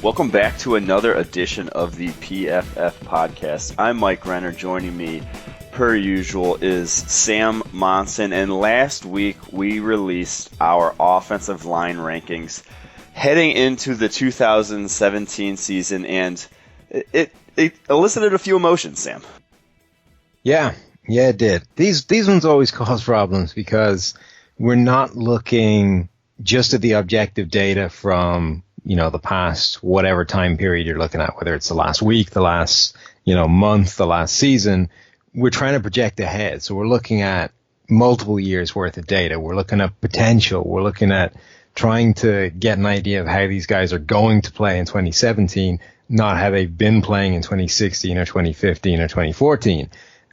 Welcome back to another edition of the PFF podcast. I'm Mike Renner. Joining me, per usual, is Sam Monson. And last week, we released our offensive line rankings heading into the 2017 season, and it elicited a few emotions, Sam. Yeah, it did. These ones always cause problems because we're not looking just at the objective data from, the past whatever time period you're looking at, whether it's the last week, the last, month, the last season. We're trying to project ahead. So we're looking at multiple years worth of data. We're looking at potential. We're looking at trying to get an idea of how these guys are going to play in 2017, not how they've been playing in 2016 or 2015 or 2014.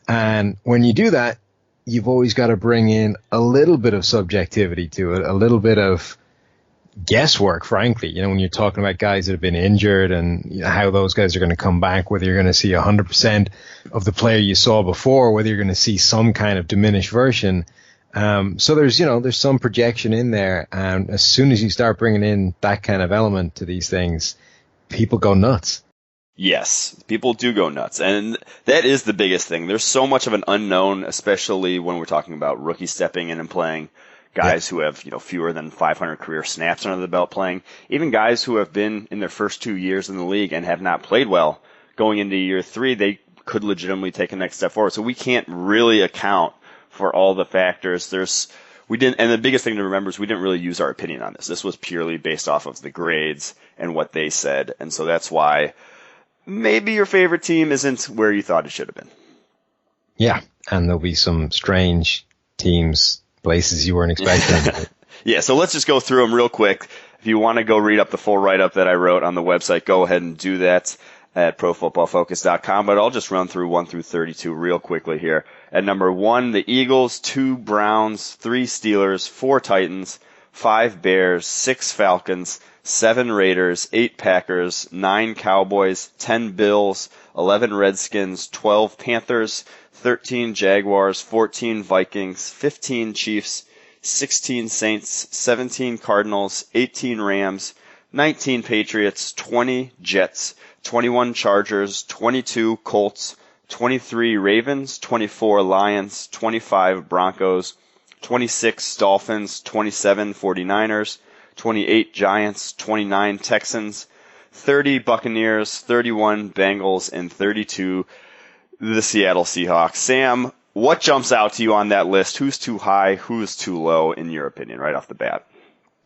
And when you do that, you've always got to bring in a little bit of subjectivity to it, a little bit of guesswork, frankly. When you're talking about guys that have been injured and how those guys are going to come back, whether you're going to see 100% of the player you saw before, whether you're going to see some kind of diminished version. So there's some projection in there. And as soon as you start bringing in that kind of element to these things, people go nuts. Yes, people do go nuts. And that is the biggest thing. There's so much of an unknown, especially when we're talking about rookies stepping in and playing. Guys who have, fewer than 500 career snaps under the belt playing. Even guys who have been in their first 2 years in the league and have not played well going into year 3, they could legitimately take a next step forward. So we can't really account for all the factors. And the biggest thing to remember is we didn't really use our opinion on this. This was purely based off of the grades and what they said. And so that's why maybe your favorite team isn't where you thought it should have been. Yeah, and there'll be some strange teams, places you weren't expecting. Yeah, so let's just go through them real quick. If you want to go read up the full write-up that I wrote on the website, go ahead and do that at profootballfocus.com. But I'll just run through 1 through 32 real quickly here. At number 1, the Eagles, 2 Browns, 3 Steelers, 4 Titans, 5 Bears, 6 Falcons, 7 Raiders, 8 Packers, 9 Cowboys, 10 Bills, 11 Redskins, 12 Panthers, 13 Jaguars, 14 Vikings, 15 Chiefs, 16 Saints, 17 Cardinals, 18 Rams, 19 Patriots, 20 Jets, 21 Chargers, 22 Colts, 23 Ravens, 24 Lions, 25 Broncos, 26 Dolphins, 27 49ers, 28 Giants, 29 Texans, 30 Buccaneers, 31 Bengals, and 32 the Seattle Seahawks. Sam, what jumps out to you on that list? Who's too high? Who's too low, in your opinion, right off the bat?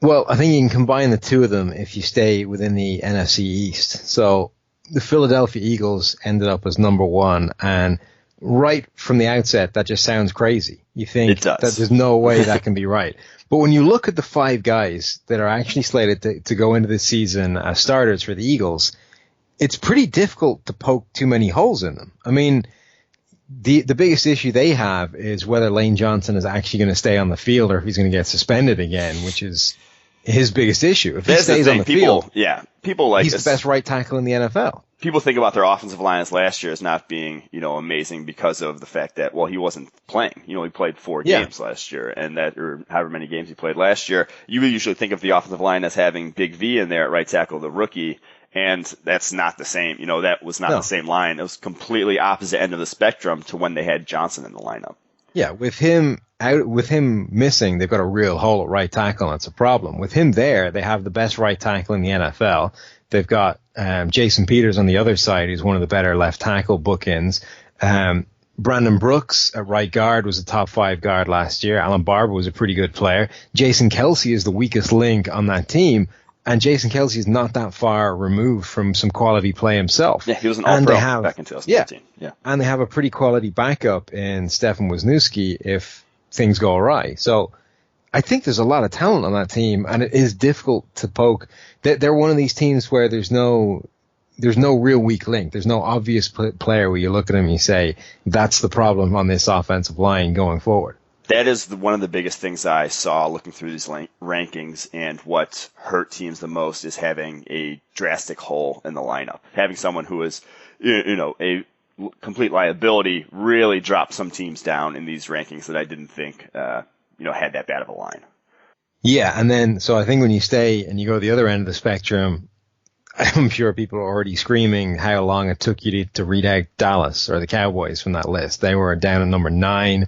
Well, I think you can combine the two of them if you stay within the NFC East. So the Philadelphia Eagles ended up as number 1, and right from the outset, that just sounds crazy. You think that there's no way that can be right. But when you look at the 5 guys that are actually slated to go into this season as starters for the Eagles, it's pretty difficult to poke too many holes in them. I mean, the biggest issue they have is whether Lane Johnson is actually going to stay on the field or if he's going to get suspended again, which is his biggest issue. If he stays on the field, people like he's this. The best right tackle in the NFL. People think about their offensive line as last year as not being, amazing because of the fact that, he wasn't playing. He played 4 games last year, and or however many games he played last year. You would usually think of the offensive line as having Big V in there at right tackle, the rookie, and that's not the same. That was not the same line. It was completely opposite end of the spectrum to when they had Johnson in the lineup. Yeah, with him missing, they've got a real hole at right tackle, and it's a problem. With him there, they have the best right tackle in the NFL. They've got Jason Peters on the other side, who's one of the better left tackle bookends. Brandon Brooks at right guard was a top 5 guard last year. Alan Barber was a pretty good player. Jason Kelce is the weakest link on that team, and Jason Kelce is not that far removed from some quality play himself. Yeah, he was an all-pro back in 2015. Yeah, and they have a pretty quality backup in Stefan Wisniewski if things go awry. So I think there's a lot of talent on that team, and it is difficult to poke. They're one of these teams where there's no real weak link. There's no obvious player where you look at him and you say, that's the problem on this offensive line going forward. That is one of the biggest things I saw looking through these rankings, and what hurt teams the most is having a drastic hole in the lineup. Having someone who is, a complete liability really dropped some teams down in these rankings that I didn't think, had that bad of a line. Yeah, and then, so I think when you stay and you go to the other end of the spectrum, I'm sure people are already screaming how long it took you to read out Dallas or the Cowboys from that list. They were down at number 9.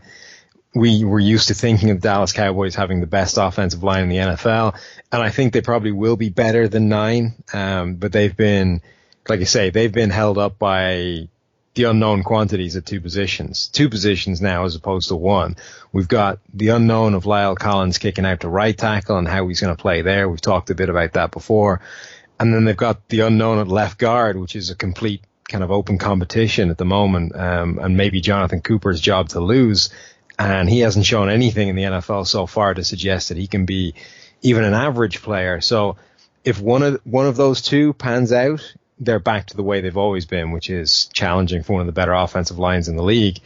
We were used to thinking of Dallas Cowboys having the best offensive line in the NFL, and I think they probably will be better than 9. But they've been, like I say, they've been held up by the unknown quantities at 2 positions. 2 positions now as opposed to 1. We've got the unknown of Lyle Collins kicking out to right tackle and how he's going to play there. We've talked a bit about that before. And then they've got the unknown at left guard, which is a complete kind of open competition at the moment, and maybe Jonathan Cooper's job to lose. And he hasn't shown anything in the NFL so far to suggest that he can be even an average player. So if one of those 2 pans out, they're back to the way they've always been, which is challenging for one of the better offensive lines in the league.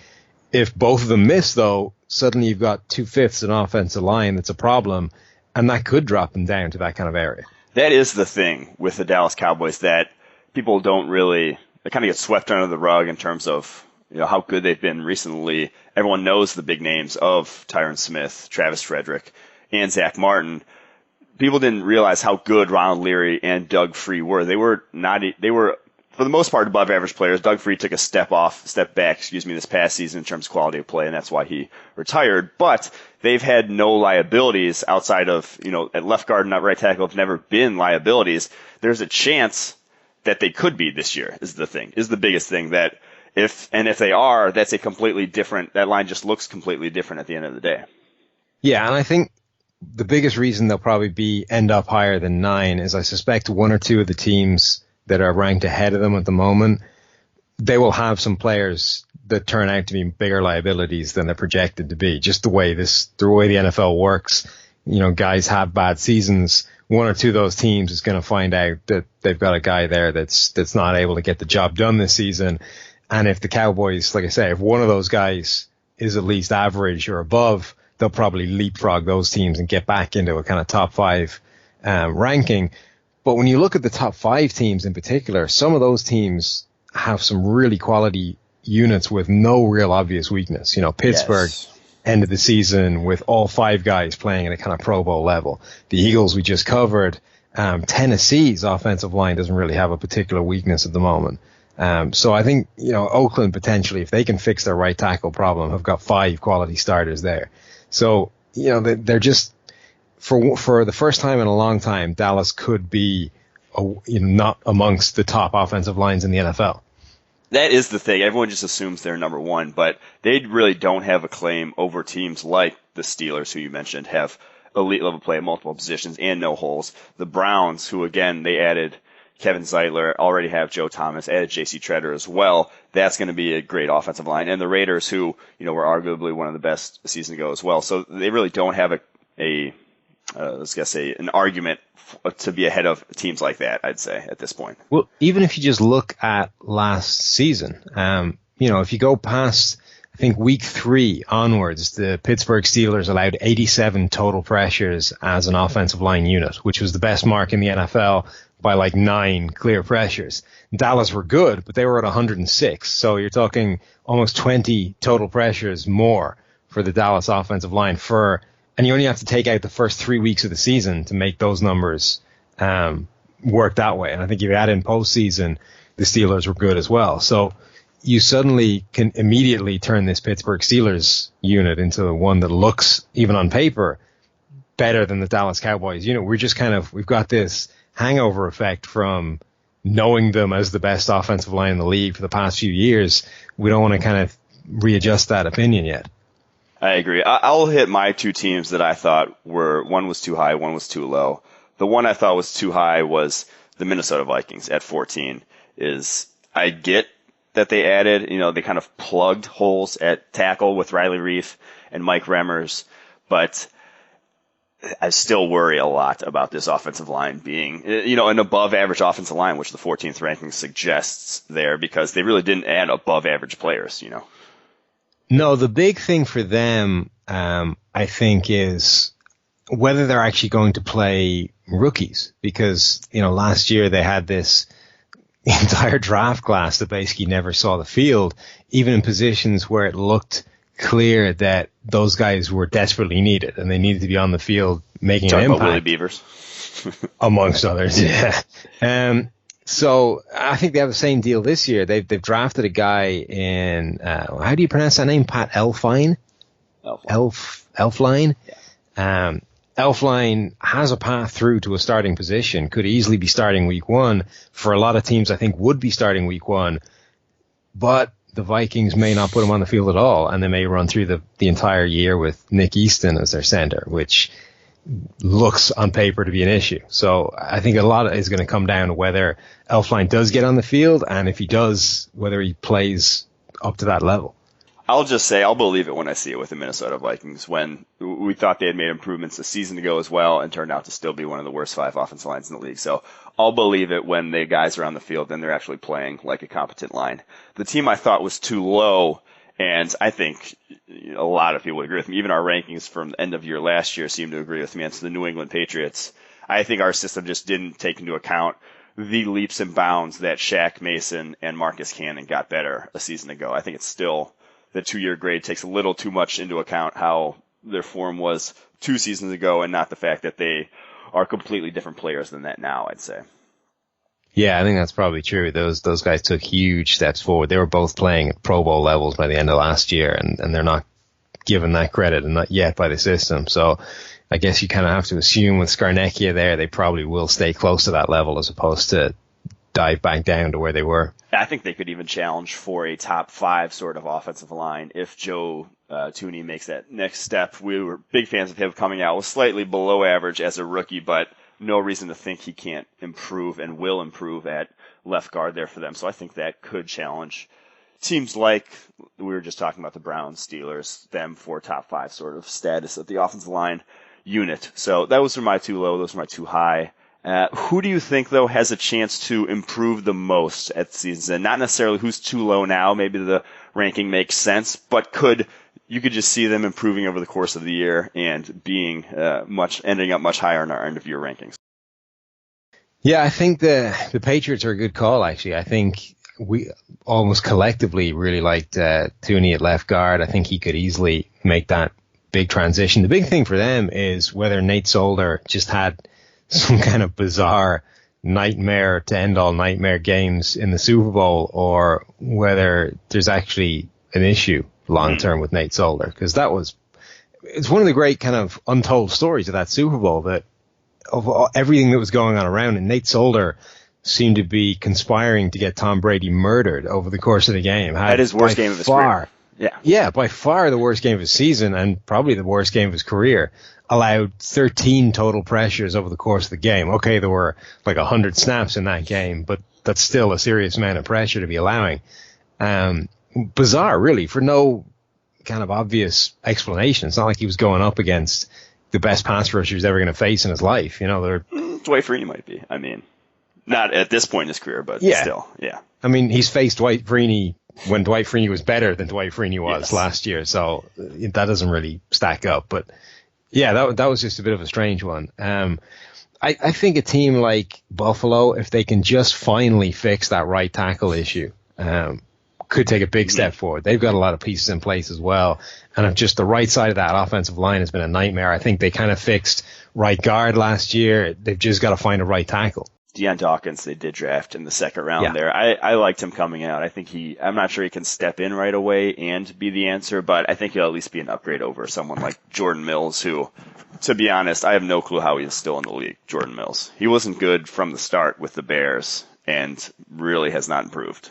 If both of them miss, though, suddenly you've got 2/5 an offensive line that's a problem, and that could drop them down to that kind of area. That is the thing with the Dallas Cowboys, that people don't really, they kind of get swept under the rug in terms of, you know, how good they've been recently. Everyone knows the big names of Tyron Smith, Travis Frederick, and Zach Martin. People didn't realize how good Ronald Leary and Doug Free were. They were for the most part above average players. Doug Free took a step back, this past season in terms of quality of play, and that's why he retired. But they've had no liabilities outside of, you know, at left guard and at right tackle have never been liabilities. There's a chance that they could be this year is the biggest thing, that if they are, that's a completely different, that line just looks completely different at the end of the day. Yeah. And I think the biggest reason they'll probably end up higher than 9 is I suspect 1 or 2 of the teams that are ranked ahead of them at the moment, they will have some players that turn out to be bigger liabilities than they're projected to be. Just the way the NFL works, you know, guys have bad seasons. 1 or 2 of those teams is going to find out that they've got a guy there that's not able to get the job done this season. And if the Cowboys, like I say, if one of those guys is at least average or above, they'll probably leapfrog those teams and get back into a kind of top 5 ranking. But when you look at the top 5 teams in particular, some of those teams have some really quality units with no real obvious weakness. You know, Pittsburgh ended the season with all 5 guys playing at a kind of Pro Bowl level. The Eagles we just covered. Tennessee's offensive line doesn't really have a particular weakness at the moment. So I think, you know, Oakland potentially, if they can fix their right tackle problem, have got 5 quality starters there. So, you know, they're just, for the first time in a long time, Dallas could be not amongst the top offensive lines in the NFL. That is the thing. Everyone just assumes they're number 1, but they really don't have a claim over teams like the Steelers, who you mentioned, have elite level play at multiple positions and no holes. The Browns, who again, they added Kevin Zeitler, already have Joe Thomas, added J.C. Treader as well. That's going to be a great offensive line. And the Raiders, who, you know, were arguably one of the best a season ago as well. So they really don't have an argument to be ahead of teams like that, I'd say, at this point. Well, even if you just look at last season, you know, if you go past, I think, week 3 onwards, the Pittsburgh Steelers allowed 87 total pressures as an offensive line unit, which was the best mark in the NFL by like 9 clear pressures. Dallas were good, but they were at 106. So you're talking almost 20 total pressures more for the Dallas offensive line and you only have to take out the first 3 weeks of the season to make those numbers work that way. And I think if you add in postseason, the Steelers were good as well. So you suddenly can immediately turn this Pittsburgh Steelers unit into one that looks, even on paper, better than the Dallas Cowboys unit. We've got this hangover effect from knowing them as the best offensive line in the league for the past few years. We don't want to kind of readjust that opinion yet. I agree. I'll hit my 2 teams that I thought one was too high, one was too low. The one I thought was too high was the Minnesota Vikings at 14. I get that they added, you know, they kind of plugged holes at tackle with Riley Reiff and Mike Remmers, but I still worry a lot about this offensive line being, you know, an above average offensive line, which the 14th ranking suggests there, because they really didn't add above average players, you know. No, the big thing for them, I think, is whether they're actually going to play rookies, because, you know, last year they had this entire draft class that basically never saw the field, even in positions where it looked clear that those guys were desperately needed and they needed to be on the field making an impact. About Willie Beavers. Amongst others, yeah. So I think they have the same deal this year. They've drafted a guy in, how do you pronounce that name? Pat Elflein? Elflein? Yeah. Elflein has a path through to a starting position, could easily be starting week one. For a lot of teams, I think would be starting week one, but the Vikings may not put him on the field at all, and they may run through the entire year with Nick Easton as their center, which looks on paper to be an issue. So I think a lot is going to come down to whether Elflein does get on the field, and if he does, whether he plays up to that level. I'll just say I'll believe it when I see it with the Minnesota Vikings, when we thought they had made improvements a season ago as well and turned out to still be one of the worst 5 offensive lines in the league. So I'll believe it when the guys are on the field and they're actually playing like a competent line. The team I thought was too low, and I think a lot of people would agree with me. Even our rankings from the end of year last year seem to agree with me. It's the New England Patriots. I think our system just didn't take into account the leaps and bounds that Shaq Mason and Marcus Cannon got better a season ago. I think it's still the 2-year grade takes a little too much into account how their form was 2 seasons ago and not the fact that they are completely different players than that now, I'd say. Yeah, I think that's probably true. Those guys took huge steps forward. They were both playing at Pro Bowl levels by the end of last year, and they're not given that credit, and not yet by the system. So I guess you kind of have to assume with Scarnecchia there, they probably will stay close to that level as opposed to dive back down to where they were. I think they could even challenge for a top 5 sort of offensive line if Joe Thuney makes that next step. We were big fans of him coming out, was slightly below average as a rookie, but no reason to think he can't improve and will improve at left guard there for them. So I think that could challenge teams like we were just talking about, the Browns, Steelers, them for top 5 sort of status at the offensive line unit. So those are my 2 low, those are my 2 high. Who do you think, though, has a chance to improve the most at the season? Not necessarily who's too low now. Maybe the ranking makes sense, but you could just see them improving over the course of the year and being ending up much higher in our end of year rankings. Yeah, I think the Patriots are a good call, actually. I think we almost collectively really liked Thuney at left guard. I think he could easily make that big transition. The big thing for them is whether Nate Solder just had some kind of bizarre nightmare to end all nightmare games in the Super Bowl, or whether there's actually an issue long term with Nate Solder, because it's one of the great kind of untold stories of that Super Bowl, that of everything that was going on around, and Nate Solder seemed to be conspiring to get Tom Brady murdered over the course of the game. Had his worst game of his career. Yeah, by far the worst game of his season, and probably the worst game of his career. Allowed 13 total pressures over the course of the game. Okay, there were like 100 snaps in that game, but that's still a serious amount of pressure to be allowing. Bizarre, really, for no kind of obvious explanation. It's not like he was going up against the best pass rusher he's ever going to face in his life. Dwight Freeney might be. I mean, not at this point in his career, but still, yeah. I mean, he's faced Dwight Freeney when Dwight Freeney was better than Dwight Freeney was last year, so that doesn't really stack up. But yeah, that was just a bit of a strange one. I think a team like Buffalo, if they can just finally fix that right tackle issue, could take a big step forward. They've got a lot of pieces in place as well. And if just the right side of that offensive line has been a nightmare. I think they kind of fixed right guard last year. They've just got to find a right tackle. Deion Dawkins, they did draft in the second round there. I liked him coming out. I think I'm not sure he can step in right away and be the answer, but I think he'll at least be an upgrade over someone like Jordan Mills, who, to be honest, I have no clue how he's still in the league. Jordan Mills. He wasn't good from the start with the Bears and really has not improved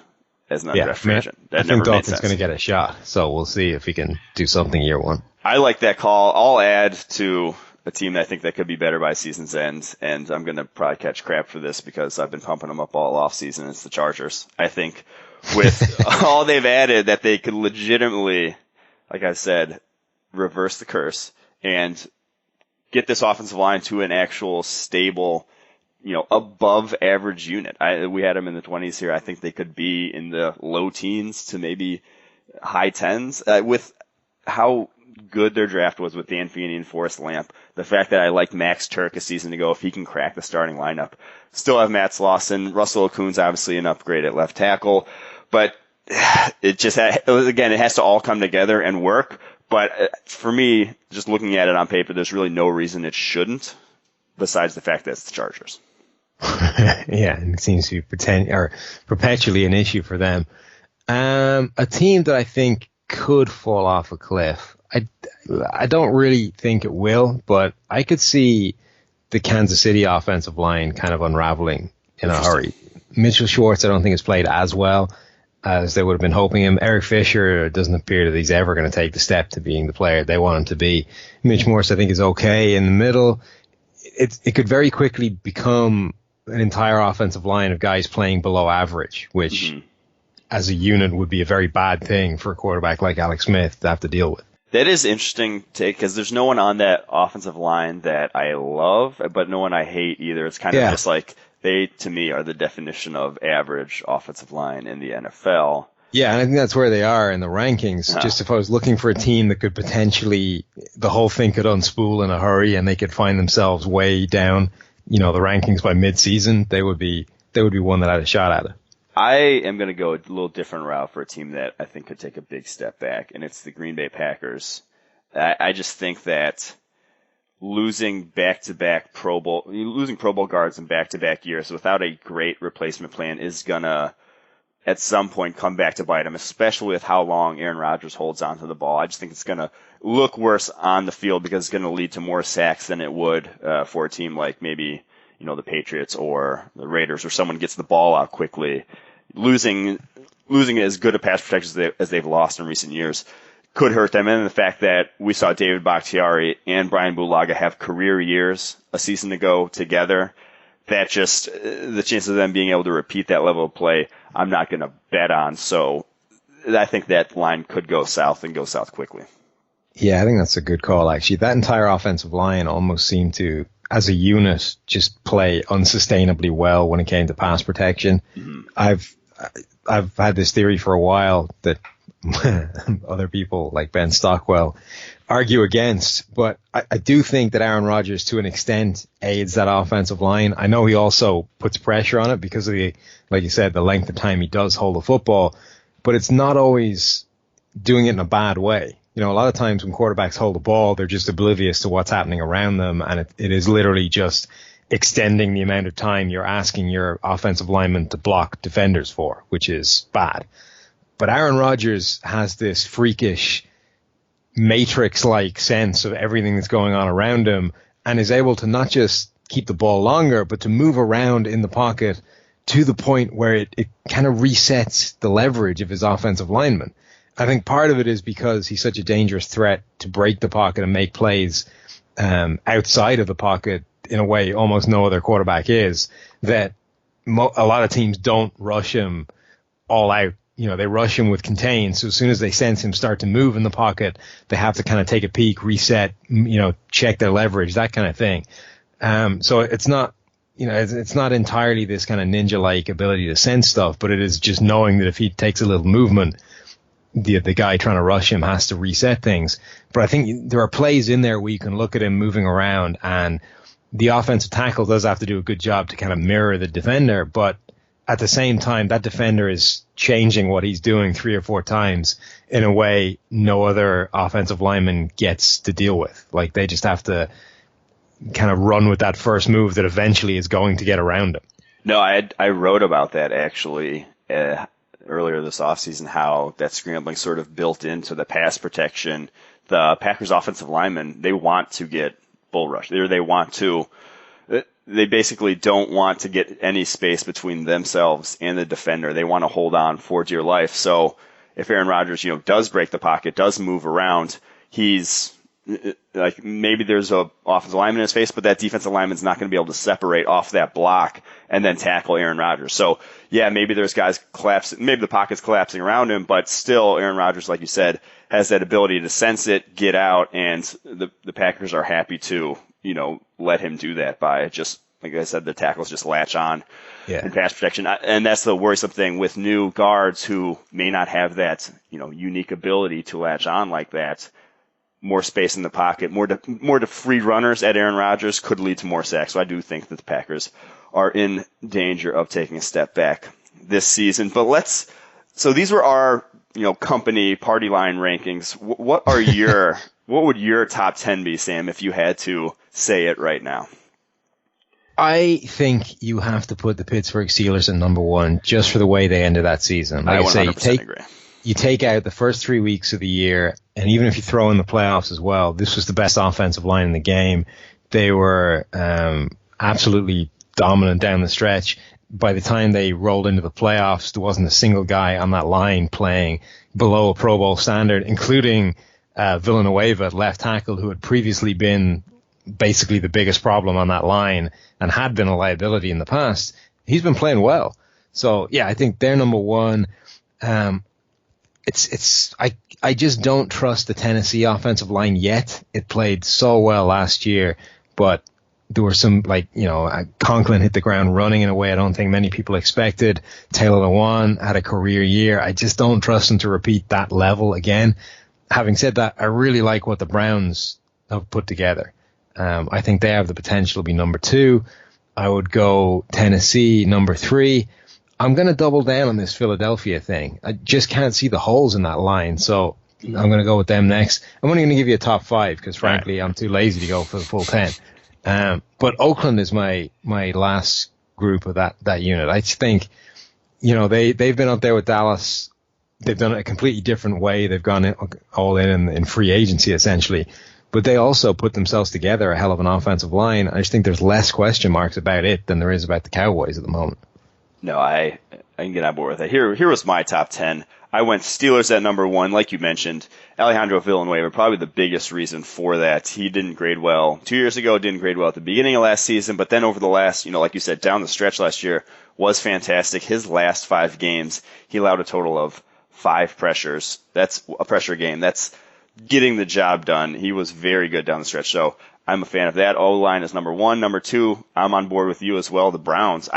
as an undrafted free agent. I think Dawkins going to get a shot, so we'll see if he can do something year one. I like that call. I'll add to a team that I think that could be better by season's end, and I'm going to probably catch crap for this because I've been pumping them up all off season. It's the Chargers. I think with all they've added, that they could legitimately, like I said, reverse the curse and get this offensive line to an actual stable, above average unit. We had them in the 20s here. I think they could be in the low teens to maybe high 10s with how good their draft was with Dan Feeney and Forrest Lamp. The fact that I liked Max Turk a season ago, if he can crack the starting lineup. Still have Matt Slauson. Russell Okun's obviously an upgrade at left tackle, but it just it has to all come together and work. But for me, just looking at it on paper, there's really no reason it shouldn't, besides the fact that it's the Chargers. Yeah, and it seems to be perpetually an issue for them. A team that I think could fall off a cliff. I don't really think it will, but I could see the Kansas City offensive line kind of unraveling in a hurry. Mitchell Schwartz, I don't think has played as well as they would have been hoping him. Eric Fisher, it doesn't appear that he's ever going to take the step to being the player they want him to be. Mitch Morse, I think, is okay in the middle. It could very quickly become an entire offensive line of guys playing below average, which as a unit would be a very bad thing for a quarterback like Alex Smith to have to deal with. That is interesting take because there's no one on that offensive line that I love, but no one I hate either. It's kind of just like they, to me, are the definition of average offensive line in the NFL. Yeah, and I think that's where they are in the rankings. Just if I was looking for a team that could potentially, the whole thing could unspool in a hurry and they could find themselves way down, the rankings by mid-season, they would be one that had a shot at it. I am going to go a little different route for a team that I think could take a big step back, and it's the Green Bay Packers. I just think that losing Pro Bowl guards in back-to-back years without a great replacement plan is going to, at some point, come back to bite them, especially with how long Aaron Rodgers holds onto the ball. I just think it's going to look worse on the field because it's going to lead to more sacks than it would for a team like maybe the Patriots or the Raiders, or someone gets the ball out quickly. Losing as good a pass protection as they've lost in recent years could hurt them. And the fact that we saw David Bakhtiari and Brian Bulaga have career years a season ago together, that just the chance of them being able to repeat that level of play, I'm not going to bet on. So I think that line could go south and go south quickly. Yeah, I think that's a good call, actually. That entire offensive line almost seemed to, as a unit, just play unsustainably well when it came to pass protection. I've had this theory for a while that other people like Ben Stockwell argue against, but I do think that Aaron Rodgers, to an extent, aids that offensive line. I know he also puts pressure on it because of like you said, the length of time he does hold the football, but it's not always doing it in a bad way. A lot of times when quarterbacks hold the ball, they're just oblivious to what's happening around them, and it is literally just extending the amount of time you're asking your offensive lineman to block defenders for, which is bad. But Aaron Rodgers has this freakish Matrix-like sense of everything that's going on around him and is able to not just keep the ball longer, but to move around in the pocket to the point where it kind of resets the leverage of his offensive lineman. I think part of it is because he's such a dangerous threat to break the pocket and make plays outside of the pocket in a way almost no other quarterback is, that a lot of teams don't rush him all out. They rush him with contain. So as soon as they sense him start to move in the pocket, they have to kind of take a peek, reset, check their leverage, that kind of thing. So it's not, it's not entirely this kind of ninja-like ability to sense stuff, but it is just knowing that if he takes a little movement, the guy trying to rush him has to reset things. But I think there are plays in there where you can look at him moving around, and the offensive tackle does have to do a good job to kind of mirror the defender. But at the same time, that defender is changing what he's doing 3 or 4 times in a way no other offensive lineman gets to deal with. Like, they just have to kind of run with that first move that eventually is going to get around him. No, I wrote about that actually earlier this offseason, how that scrambling sort of built into the pass protection. The Packers offensive linemen, they want to get bull rush. They basically don't want to get any space between themselves and the defender. They want to hold on for dear life. So if Aaron Rodgers, does break the pocket, does move around, he's like, maybe there's a offensive lineman in his face, but that defensive lineman's not going to be able to separate off that block and then tackle Aaron Rodgers. So yeah, maybe there's guys collapsing, maybe the pocket's collapsing around him, but still Aaron Rodgers, like you said, has that ability to sense it, get out, and the Packers are happy to, let him do that by just, like I said, the tackles just latch on in pass protection. And that's the worrisome thing with new guards who may not have that, unique ability to latch on like that. More space in the pocket, more to free runners at Aaron Rodgers could lead to more sacks. So I do think that the Packers are in danger of taking a step back this season. But so these were our, company party line rankings. What would your top 10 be, Sam, if you had to say it right now? I think you have to put the Pittsburgh Steelers at number one just for the way they ended that season. Like I 100% agree. You take out the first 3 weeks of the year, and even if you throw in the playoffs as well, this was the best offensive line in the game. They were absolutely dominant down the stretch. By the time they rolled into the playoffs, there wasn't a single guy on that line playing below a Pro Bowl standard, including Villanueva at left tackle, who had previously been basically the biggest problem on that line and had been a liability in the past. He's been playing well. So, yeah, I think they're number one. I just don't trust the Tennessee offensive line yet. It played so well last year, but there were some, Conklin hit the ground running in a way I don't think many people expected. Taylor Lewan had a career year. I just don't trust him to repeat that level again. Having said that, I really like what the Browns have put together. I think they have the potential to be number two. I would go Tennessee number three. I'm going to double down on this Philadelphia thing. I just can't see the holes in that line, so I'm going to go with them next. I'm only going to give you a top five because, frankly, I'm too lazy to go for the full 10. But Oakland is my last group of that unit. I think, they've been up there with Dallas. They've done it a completely different way. They've gone all in free agency, essentially. But they also put themselves together a hell of an offensive line. I just think there's less question marks about it than there is about the Cowboys at the moment. No, I can get on board with it. Here was my top 10. I went Steelers at number one, like you mentioned. Alejandro Villanueva, probably the biggest reason for that. He didn't grade well 2 years ago, didn't grade well at the beginning of last season, but then over the last, like you said, down the stretch last year was fantastic. His last 5 games, he allowed a total of 5 pressures. That's a pressure game. That's getting the job done. He was very good down the stretch, so I'm a fan of that. O-line is number one. Number two, I'm on board with you as well, the Browns.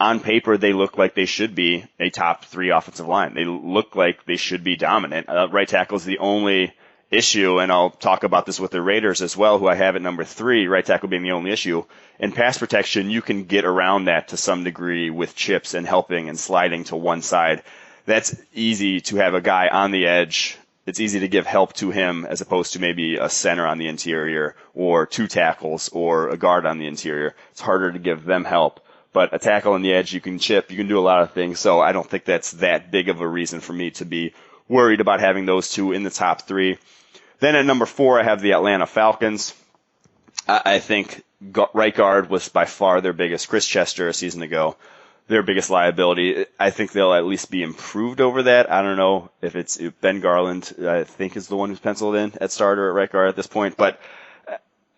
On paper, they look like they should be a top 3 offensive line. They look like they should be dominant. Right tackle is the only issue, and I'll talk about this with the Raiders as well, who I have at number 3, right tackle being the only issue. In pass protection, you can get around that to some degree with chips and helping and sliding to one side. That's easy to have a guy on the edge. It's easy to give help to him as opposed to maybe a center on the interior or 2 tackles or a guard on the interior. It's harder to give them help. But a tackle on the edge, you can chip, you can do a lot of things, so I don't think that's that big of a reason for me to be worried about having those 2 in the top 3. Then at number 4, I have the Atlanta Falcons. I think right guard was by far their biggest. Chris Chester a season ago, their biggest liability. I think they'll at least be improved over that. I don't know if Ben Garland, I think, is the one who's penciled in at starter at right guard at this point, but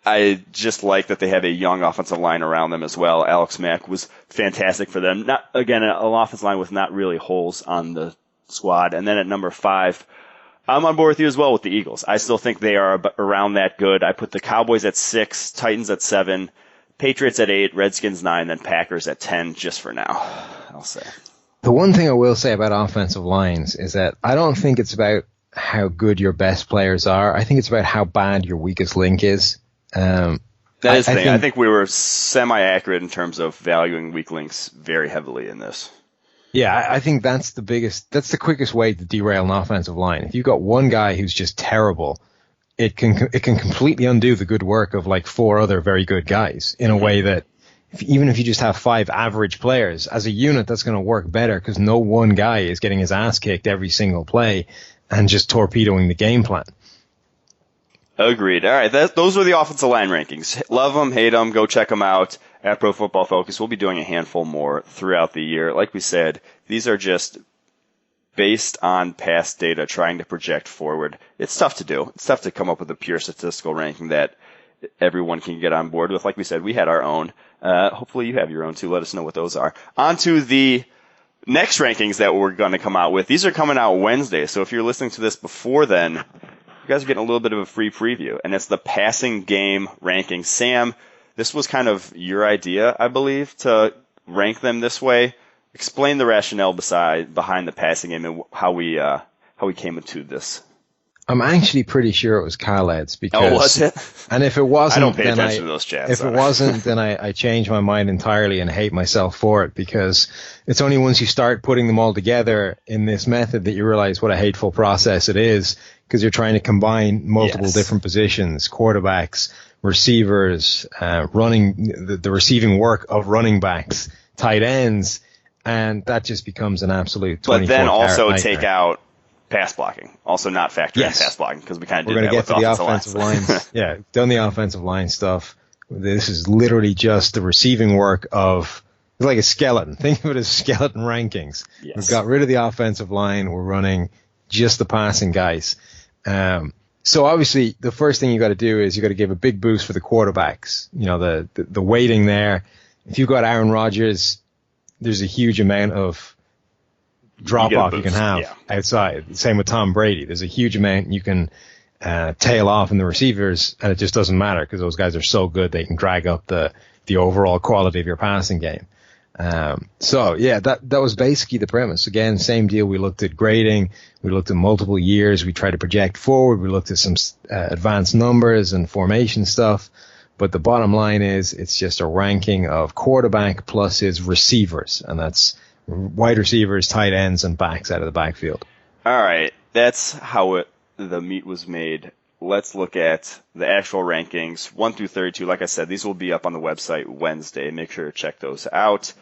I just like that they have a young offensive line around them as well. Alex Mack was fantastic for them. An offensive line with not really holes on the squad. And then at number 5, I'm on board with you as well with the Eagles. I still think they are around that good. I put the Cowboys at 6, Titans at 7, Patriots at 8, Redskins 9, then Packers at 10 just for now, I'll say. The one thing I will say about offensive lines is that I don't think it's about how good your best players are. I think it's about how bad your weakest link is. That is the thing. I think we were semi-accurate in terms of valuing weak links very heavily in this. Yeah, I think that's the quickest way to derail an offensive line. If you've got one guy who's just terrible, it can completely undo the good work of like 4 other very good guys in a way that even if you just have 5 average players, as a unit, that's going to work better because no one guy is getting his ass kicked every single play and just torpedoing the game plan. Agreed. All right, those were the offensive line rankings. Love them, hate them, go check them out at Pro Football Focus. We'll be doing a handful more throughout the year. Like we said, these are just based on past data trying to project forward. It's tough to do. It's tough to come up with a pure statistical ranking that everyone can get on board with. Like we said, we had our own. Hopefully you have your own too. Let us know what those are. On to the next rankings that we're going to come out with. These are coming out Wednesday, so if you're listening to this before then, you guys are getting a little bit of a free preview, and it's the passing game rankings. Sam, this was kind of your idea, I believe, to rank them this way. Explain the rationale behind the passing game and how we came to this. I'm actually pretty sure it was Khaled's because. Oh, was it? And if it wasn't, I don't pay attention to those chats. If it wasn't, then I changed my mind entirely and hate myself for it, because it's only once you start putting them all together in this method that you realize what a hateful process it is, because you're trying to combine multiple different positions, quarterbacks, receivers, running the receiving work of running backs, tight ends, and that just becomes an absolute 24-karat But then also nightmare. take out pass blocking. Also not factor in pass blocking, because we kind of We're did going that to get with to the offensive lines. Yeah, done the offensive line stuff. This is literally just the receiving work of, it's like a skeleton. Think of it as skeleton rankings. Yes. We've got rid of the offensive line. We're running just the passing guys. So obviously the first thing you got to do is you got to give a big boost for the quarterbacks. You know, the weighting there. If you've got Aaron Rodgers, there's a huge amount of drop off you can have outside. Same with Tom Brady. There's a huge amount you can tail off in the receivers, and it just doesn't matter because those guys are so good they can drag up the overall quality of your passing game. So yeah, that was basically the premise. Again, same deal. We looked at grading. We looked at multiple years. We tried to project forward. We looked at some advanced numbers and formation stuff. But the bottom line is it's just a ranking of quarterback plus his receivers, and that's wide receivers, tight ends, and backs out of the backfield. All right, that's how the meat was made. Let's look at the actual rankings, 1 through 32. Like I said, these will be up on the website Wednesday. Make sure to check those out.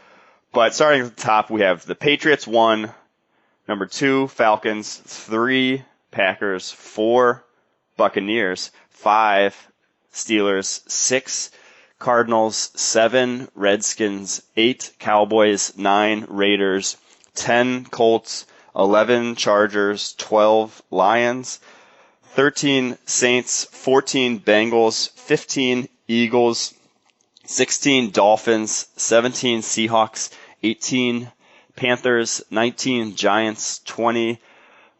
But starting at the top, we have the Patriots 1, number 2, Falcons, 3, Packers, 4, Buccaneers, 5, Steelers, 6, Cardinals, 7, Redskins, 8, Cowboys, 9, Raiders, 10, Colts, 11, Chargers, 12, Lions, 13, Saints, 14, Bengals, 15, Eagles, 16, Dolphins, 17, Seahawks, 18, Panthers, 19, Giants, 20,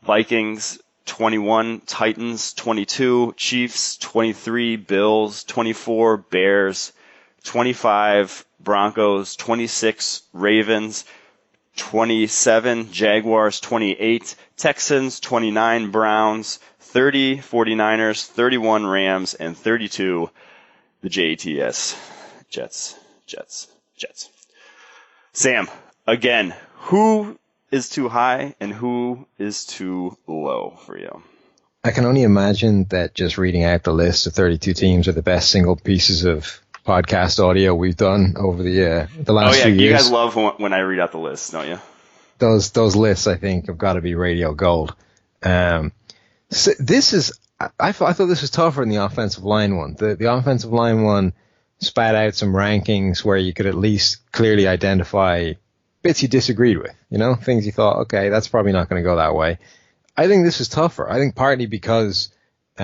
Vikings, 21, Titans, 22, Chiefs, 23, Bills, 24, Bears, 25, Broncos, 26, Ravens, 27, Jaguars, 28, Texans, 29, Browns, 30, 49ers, 31, Rams, and 32, the Jets. Jets. Sam, again, who is too high and who is too low for you? I can only imagine that just reading out the list of 32 teams are the best single pieces of podcast audio we've done over the last few years. You guys love when I read out the lists, don't you? Those lists, I think, have got to be radio gold. So I thought this was tougher than the offensive line one. The offensive line one spat out some rankings where you could at least clearly identify bits you disagreed with, things you thought, okay, that's probably not going to go that way. I think this was tougher. I think partly because it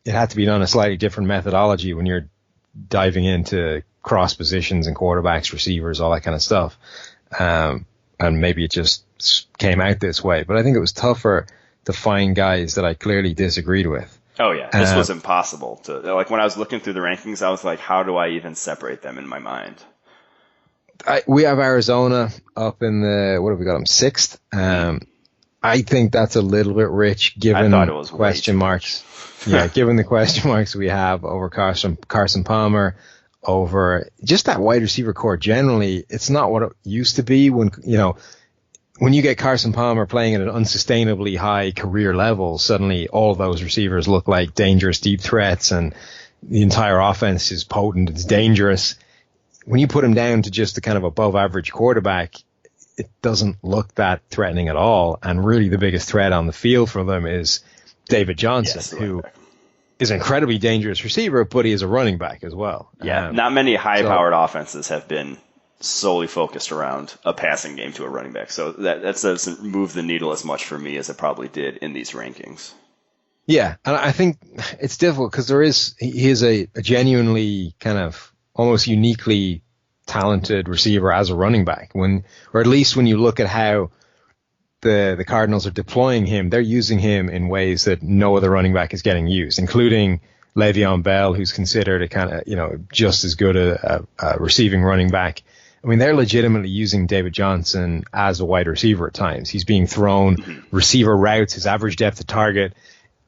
had to be done a slightly different methodology when you're diving into cross positions and quarterbacks, receivers, all that kind of stuff. And maybe it just came out this way. But I think it was tougher to find guys that I clearly disagreed with. Oh, yeah. This was impossible. When I was looking through the rankings, I was like, how do I even separate them in my mind? We have Arizona up in what have we got them, 6th? I think that's a little bit rich given question marks. Yeah, given the question marks we have over Carson Palmer, over just that wide receiver core generally. It's not what it used to be when you get Carson Palmer playing at an unsustainably high career level. Suddenly all those receivers look like dangerous deep threats and the entire offense is potent. It's dangerous. When you put him down to just the kind of above average quarterback, it doesn't look that threatening at all. And really the biggest threat on the field for them is David Johnson, who is an incredibly dangerous receiver, but he is a running back as well. Yeah, not many high-powered offenses have been solely focused around a passing game to a running back. So that doesn't move the needle as much for me as it probably did in these rankings. Yeah, and I think it's difficult because he is a genuinely kind of almost uniquely talented receiver as a running back. Or at least when you look at how the Cardinals are deploying him, they're using him in ways that no other running back is getting used, including Le'Veon Bell, who's considered a kind of, just as good a receiving running back. I mean, they're legitimately using David Johnson as a wide receiver at times. He's being thrown receiver routes. His average depth of target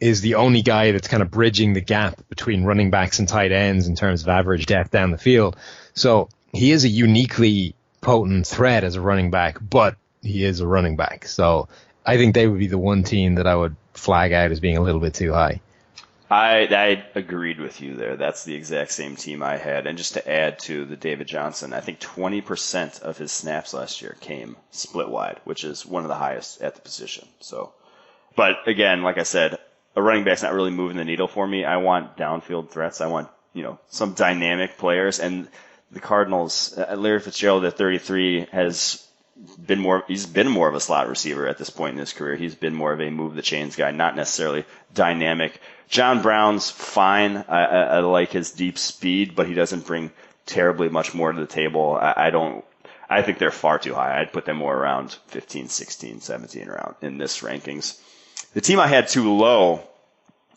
is the only guy that's kind of bridging the gap between running backs and tight ends in terms of average depth down the field. So he is a uniquely potent threat as a running back, but he is a running back. So I think they would be the one team that I would flag out as being a little bit too high. I agreed with you there. That's the exact same team I had. And just to add to the David Johnson, I think 20% of his snaps last year came split wide, which is one of the highest at the position. So, but again, like I said, a running back's not really moving the needle for me. I want downfield threats. I want, some dynamic players. And the Cardinals, Larry Fitzgerald at 33 he's been more of a slot receiver at this point in his career. He's been more of a move the chains guy, not necessarily dynamic. John Brown's fine. I like his deep speed, but he doesn't bring terribly much more to the table. I think they're far too high. I'd put them more around 15, 16, 17 around in this rankings. The team I had too low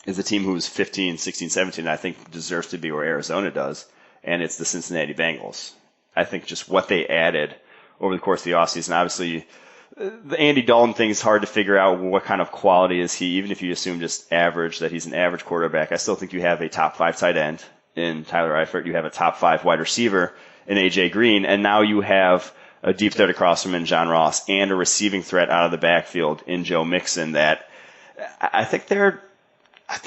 is the team who's 15, 16, 17, and I think deserves to be where Arizona does, and it's the Cincinnati Bengals. I think just what they added over the course of the offseason. Obviously, the Andy Dalton thing is hard to figure out what kind of quality is he, even if you assume just average, that he's an average quarterback. I still think you have a top 5 tight end in Tyler Eifert. You have a top 5 wide receiver in A.J. Green, and now you have a deep threat across from him in John Ross and a receiving threat out of the backfield in Joe Mixon that I think they're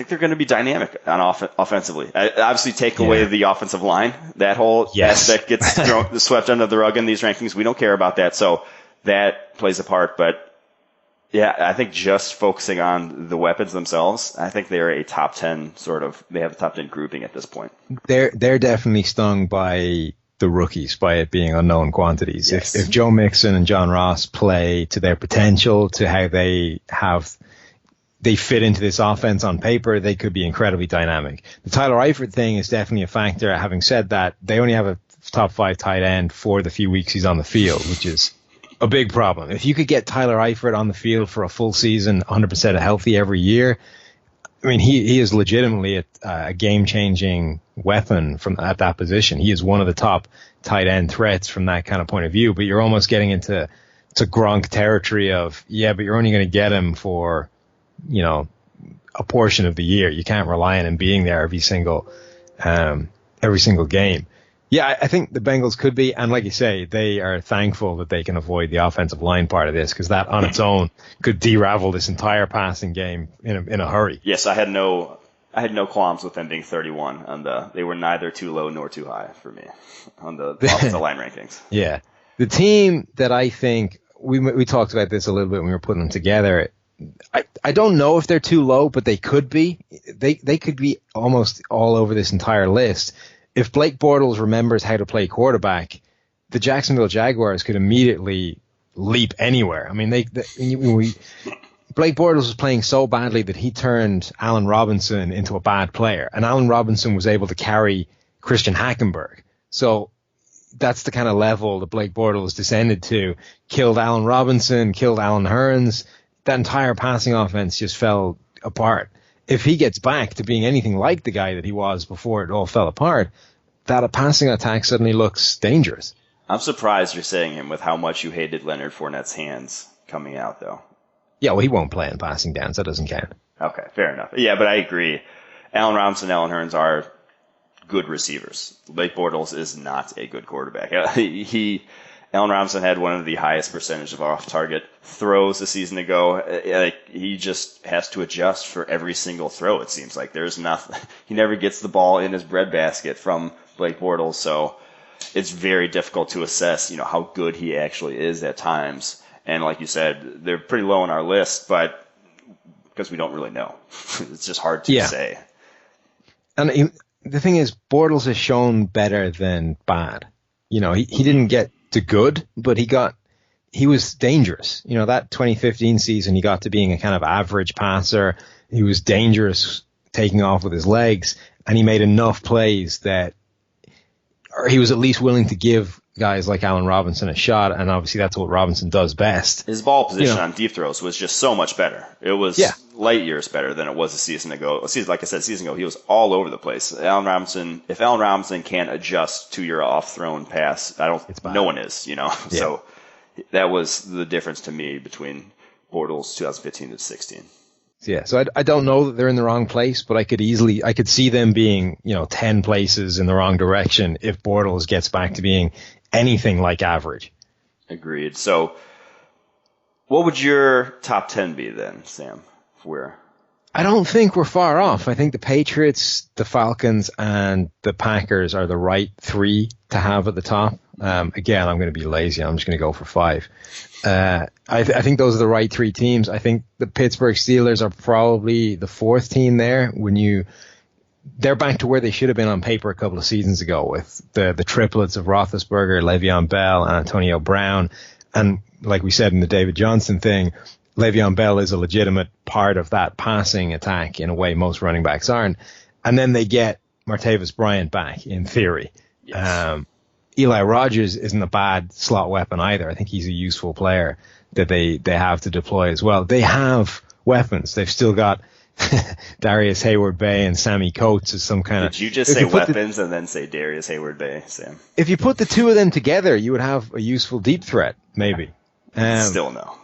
going to be dynamic on offensively. Obviously, take away the offensive line. That whole aspect gets swept under the rug in these rankings. We don't care about that, so that plays a part. But yeah, I think just focusing on the weapons themselves, I think they're a top 10 they have a top 10 grouping at this point. They're definitely stung by the rookies, by it being unknown quantities. Yes. If Joe Mixon and John Ross play to their potential, to how they fit into this offense on paper, they could be incredibly dynamic. The Tyler Eifert thing is definitely a factor. Having said that, they only have a top 5 tight end for the few weeks he's on the field, which is a big problem. If you could get Tyler Eifert on the field for a full season, 100% healthy every year, I mean, he is legitimately a game-changing weapon at that position. He is one of the top tight end threats from that kind of point of view, but you're almost getting into Gronk territory of, but you're only going to get him for a portion of the year. You can't rely on him being there every single game. Yeah, I think the Bengals could be, and like you say, they are thankful that they can avoid the offensive line part of this, because that on its own could deravel this entire passing game in a hurry. Yes, I had no qualms with them being 31, and they were neither too low nor too high for me on the offensive line rankings. Yeah, the team that I think we talked about this a little bit when we were putting them together. I don't know if they're too low, but they could be. They could be almost all over this entire list. If Blake Bortles remembers how to play quarterback, the Jacksonville Jaguars could immediately leap anywhere. I mean, Blake Bortles was playing so badly that he turned Allen Robinson into a bad player, and Allen Robinson was able to carry Christian Hackenberg. So that's the kind of level that Blake Bortles descended to. Killed Allen Robinson, killed Allen Hurns. That entire passing offense just fell apart. If he gets back to being anything like the guy that he was before it all fell apart, that passing attack suddenly looks dangerous. I'm surprised you're saying him with how much you hated Leonard Fournette's hands coming out, though. Yeah, well, he won't play in passing downs. That doesn't count. Okay, fair enough. Yeah, but I agree. Allen Robinson and Allen Hurns are good receivers. Blake Bortles is not a good quarterback. Allen Robinson had one of the highest percentage of off-target throws a season ago. He just has to adjust for every single throw, it seems like. There's nothing. He never gets the ball in his breadbasket from Blake Bortles, so it's very difficult to assess, how good he actually is at times. And like you said, they're pretty low on our list, but because we don't really know. It's just hard to say. And the thing is, Bortles has shown better than bad. He didn't get to good, but he was dangerous. That 2015 season, he got to being a kind of average passer. He was dangerous taking off with his legs, and he made enough plays that he was at least willing to give guys like Allen Robinson a shot, and obviously that's what Robinson does best. His ball position on deep throws was just so much better. It was light years better than it was a season ago. Like I said, a season ago, he was all over the place. If Allen Robinson can't adjust to your off-thrown pass, no one is, So that was the difference to me between Bortles 2015 to 16. Yeah, so I don't know that they're in the wrong place, but I could see them being, 10 places in the wrong direction if Bortles gets back to being anything like average. Agreed. So what would your top 10 be then, Sam? I don't think we're far off. I think the Patriots, the Falcons, and the Packers are the right three to have at the top. Again, I'm going to be lazy. I'm just going to go for 5. I think those are the right 3 teams. I think the Pittsburgh Steelers are probably the 4th team there. They're back to where they should have been on paper a couple of seasons ago with the triplets of Roethlisberger, Le'Veon Bell, and Antonio Brown. And like we said in the David Johnson thing, Le'Veon Bell is a legitimate part of that passing attack in a way most running backs aren't. And then they get Martavis Bryant back, in theory. Yes. Eli Rogers isn't a bad slot weapon either. I think he's a useful player that they have to deploy as well. They have weapons. They've still got Darius Hayward-Bay and Sammy Coates as some kind of... Did you just say weapons and then say Darius Hayward-Bay, Sam? If you put the two of them together, you would have a useful deep threat, maybe. Still no.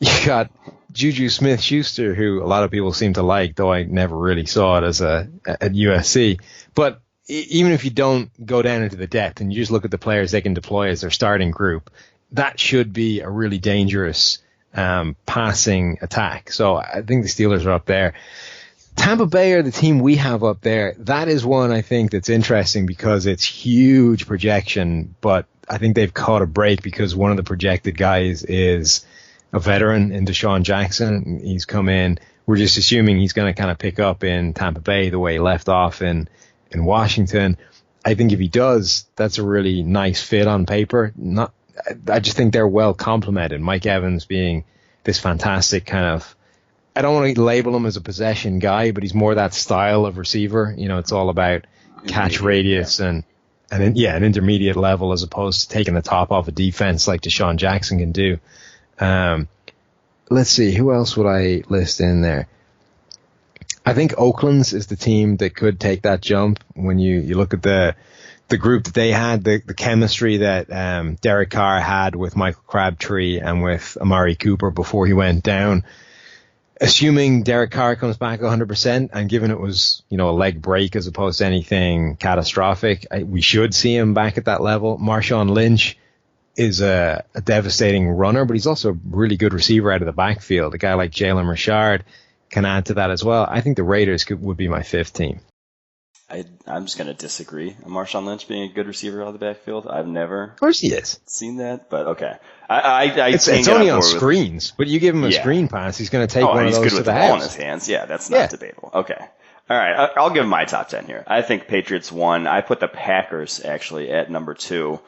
You got Juju Smith-Schuster, who a lot of people seem to like, though I never really saw it at USC. But even if you don't go down into the depth and you just look at the players they can deploy as their starting group, that should be a really dangerous passing attack. So I think the Steelers are up there. Tampa Bay are the team we have up there. That is one I think that's interesting because it's huge projection, but I think they've caught a break because one of the projected guys is a veteran in Deshaun Jackson. He's come in. We're just assuming he's going to kind of pick up in Tampa Bay the way he left off in Washington. I think if he does, that's a really nice fit on paper. I just think they're well complemented. Mike Evans being this fantastic kind of, I don't want to label him as a possession guy, but he's more that style of receiver. It's all about catch radius and an intermediate level as opposed to taking the top off a defense like Deshaun Jackson can do. Let's see, who else would I list in there? I think Oakland's is the team that could take that jump when you look at the group that they had, the chemistry that Derek Carr had with Michael Crabtree and with Amari Cooper before he went down. Assuming Derek Carr comes back 100% and given it was, a leg break as opposed to anything catastrophic, we should see him back at that level. Marshawn Lynch is a devastating runner, but he's also a really good receiver out of the backfield. A guy like Jalen Richard can add to that as well. I think the Raiders would be my 5th team. I'm just going to disagree on Marshawn Lynch being a good receiver out of the backfield. I've never of course he is. Seen that, but okay. It's only on screens, but you give him a screen pass, he's going to take one of those to the house. He's good with the ball in his hands. Yeah, that's not debatable. Okay. All right, I'll give him my top 10 here. I think Patriots 1. I put the Packers actually at number 2.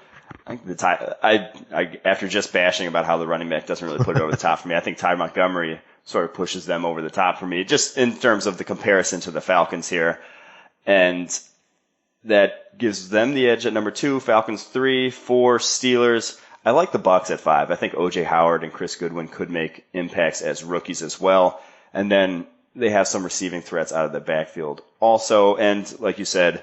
I think after just bashing about how the running back doesn't really put it over the top for me, I think Ty Montgomery sort of pushes them over the top for me, just in terms of the comparison to the Falcons here. And that gives them the edge at number 2, Falcons 3, 4, Steelers. I like the Bucs at 5. I think O.J. Howard and Chris Goodwin could make impacts as rookies as well. And then they have some receiving threats out of the backfield also. And like you said,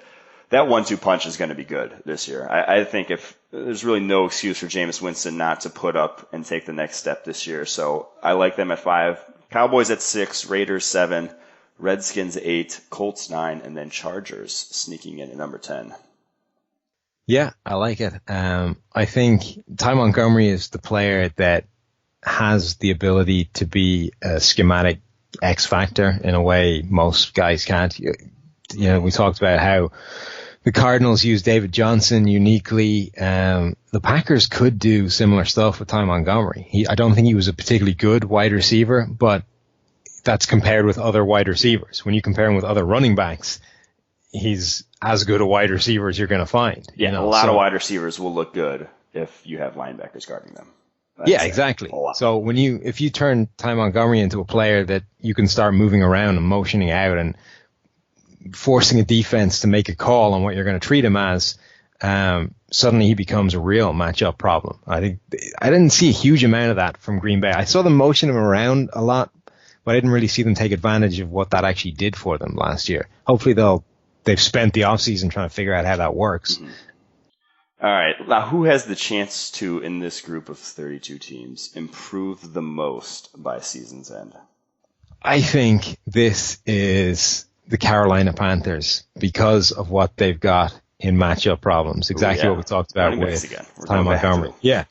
that 1-2 punch is going to be good this year. I think if there's really no excuse for Jameis Winston not to put up and take the next step this year. So I like them at 5. Cowboys at 6, Raiders 7, Redskins 8, Colts 9, and then Chargers sneaking in at number 10. Yeah, I like it. I think Ty Montgomery is the player that has the ability to be a schematic X factor in a way most guys can't. We talked about how the Cardinals use David Johnson uniquely. The Packers could do similar stuff with Ty Montgomery. I don't think he was a particularly good wide receiver, but that's compared with other wide receivers. When you compare him with other running backs, he's as good a wide receiver as you're going to find. Yeah, a lot of wide receivers will look good if you have linebackers guarding them. Yeah, exactly. So if you turn Ty Montgomery into a player that you can start moving around and motioning out and forcing a defense to make a call on what you're going to treat him as, suddenly he becomes a real matchup problem. I didn't see a huge amount of that from Green Bay. I saw them motion him around a lot, but I didn't really see them take advantage of what that actually did for them last year. Hopefully they've spent the offseason trying to figure out how that works. Mm-hmm. All right. Now, who has the chance to, in this group of 32 teams, improve the most by season's end? I think this is the Carolina Panthers because of what they've got in matchup problems. Exactly what we talked about with Ty Montgomery. Yeah.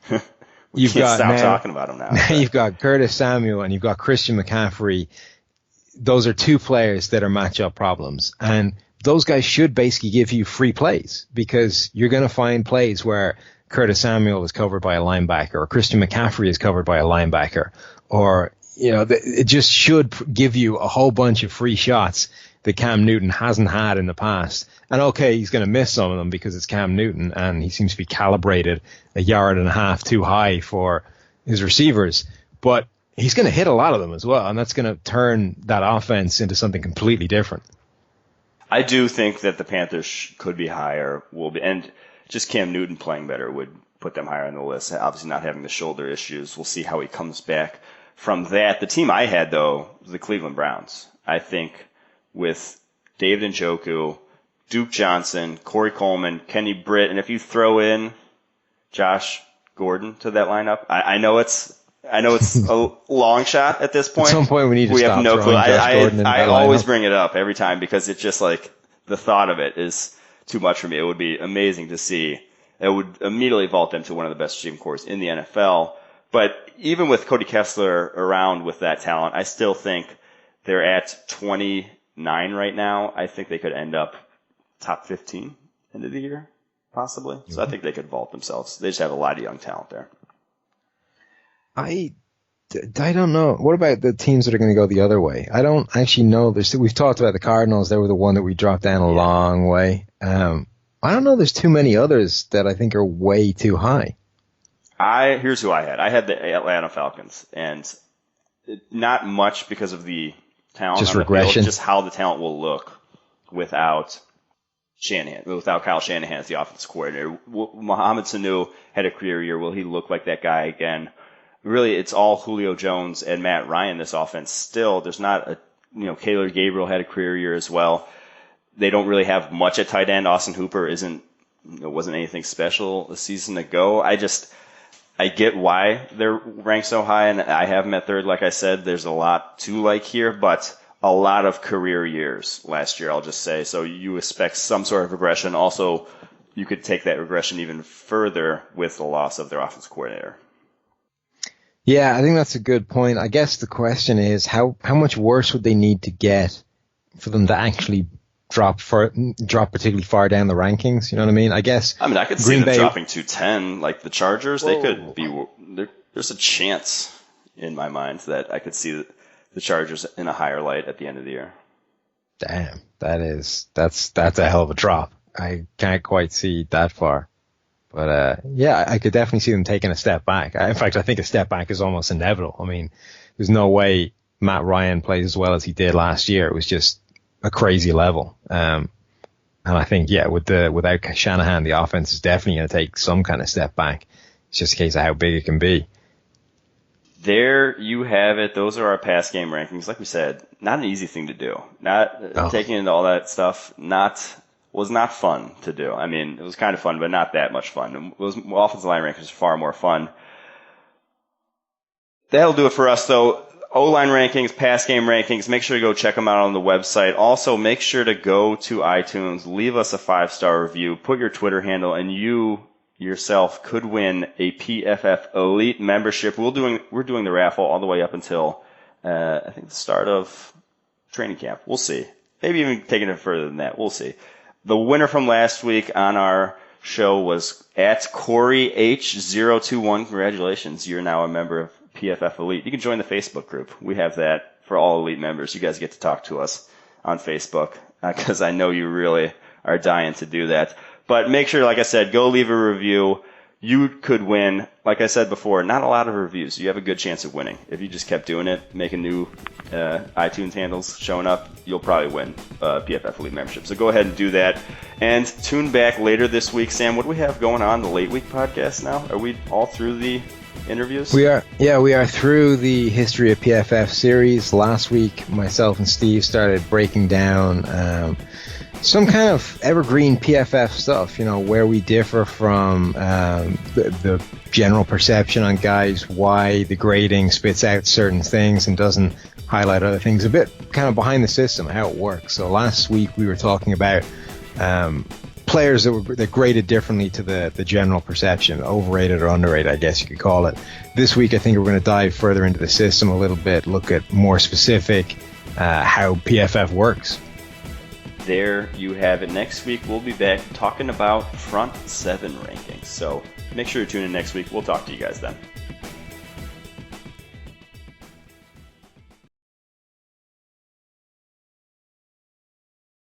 You can't stop talking about him now. Now you've got Curtis Samuel and you've got Christian McCaffrey. Those are two players that are matchup problems. And those guys should basically give you free plays because you're going to find plays where Curtis Samuel is covered by a linebacker or Christian McCaffrey is covered by a linebacker, or, it just should give you a whole bunch of free shots that Cam Newton hasn't had in the past. And okay, he's going to miss some of them because it's Cam Newton and he seems to be calibrated a yard and a half too high for his receivers, but he's going to hit a lot of them as well. And that's going to turn that offense into something completely different. I do think that the Panthers could be higher, and just Cam Newton playing better would put them higher on the list. Obviously not having the shoulder issues. We'll see how he comes back from that. The team I had, though, was the Cleveland Browns. I think with David Njoku, Duke Johnson, Corey Coleman, Kenny Britt, and if you throw in Josh Gordon to that lineup, I know it's a long shot at this point. At some point we need to stop have no clue. I always lineup. bring it up every time because it's just like the thought of it is too much for me. It would be amazing to see. It would immediately vault them to one of the best receiving corps in the NFL. But even with Cody Kessler around with that talent, I still think they're at 29 right now. I think they could end up top 15 end of the year, possibly. So I think they could vault themselves. They just have a lot of young talent there. I don't know. What about the teams that are going to go the other way? I don't actually know. We've talked about the Cardinals. They were the one that we dropped down a long way. I don't know. There's too many others that I think are way too high. Here's who I had. I had the Atlanta Falcons, and not much because of the talent. Just on regression. The field, just how the talent will look without Kyle Shanahan as the offensive coordinator. Mohamed Sanu had a career year. Will he look like that guy again? Really, it's all Julio Jones and Matt Ryan, this offense. Still, there's not Taylor Gabriel had a career year as well. They don't really have much at tight end. Austin Hooper wasn't anything special a season ago. I get why they're ranked so high, and I have them at third. Like I said, there's a lot to like here, but a lot of career years last year, I'll just say. So you expect some sort of regression. Also, you could take that regression even further with the loss of their offensive coordinator. Yeah, I think that's a good point. I guess the question is how much worse would they need to get for them to actually drop particularly far down the rankings? You know what I mean? I could see them dropping to 10, like the Chargers. Whoa. They could be. There's a chance in my mind that I could see the Chargers in a higher light at the end of the year. Damn, that's a hell of a drop. I can't quite see that far. But I could definitely see them taking a step back. In fact, I think a step back is almost inevitable. I mean, there's no way Matt Ryan plays as well as he did last year. It was just a crazy level. And I think, without Shanahan, the offense is definitely going to take some kind of step back. It's just a case of how big it can be. There you have it. Those are our pass game rankings. Like we said, not an easy thing to do. Taking into all that stuff, was not fun to do. I mean, it was kind of fun, but not that much fun. Offensive line rankings are far more fun. That'll do it for us, though. O-line rankings, pass game rankings, make sure to go check them out on the website. Also, make sure to go to iTunes, leave us a 5-star review, put your Twitter handle, and you yourself could win a PFF Elite membership. We're doing the raffle all the way up until, I think, the start of training camp. We'll see. Maybe even taking it further than that. We'll see. The winner from last week on our show was at Corey H021. Congratulations. You're now a member of PFF Elite. You can join the Facebook group. We have that for all Elite members. You guys get to talk to us on Facebook because I know you really are dying to do that. But make sure, like I said, go leave a review. You could win. Like I said before, not a lot of reviews. You have a good chance of winning. If you just kept doing it, making new iTunes handles showing up, you'll probably win PFF Elite membership. So go ahead and do that. And tune back later this week. Sam, what do we have going on the Late Week podcast now? Are we all through the interviews? We are through the History of PFF series. Last week, myself and Steve started breaking down some kind of evergreen PFF stuff, where we differ from the general perception on guys, why the grading spits out certain things and doesn't highlight other things a bit kind of behind the system, how it works. So last week we were talking about players that graded differently to the general perception, overrated or underrated, I guess you could call it. This week I think we're going to dive further into the system a little bit, look at more specific how PFF works. There you have it. Next week we'll be back talking about front seven rankings. So make sure to tune in next week. We'll talk to you guys then.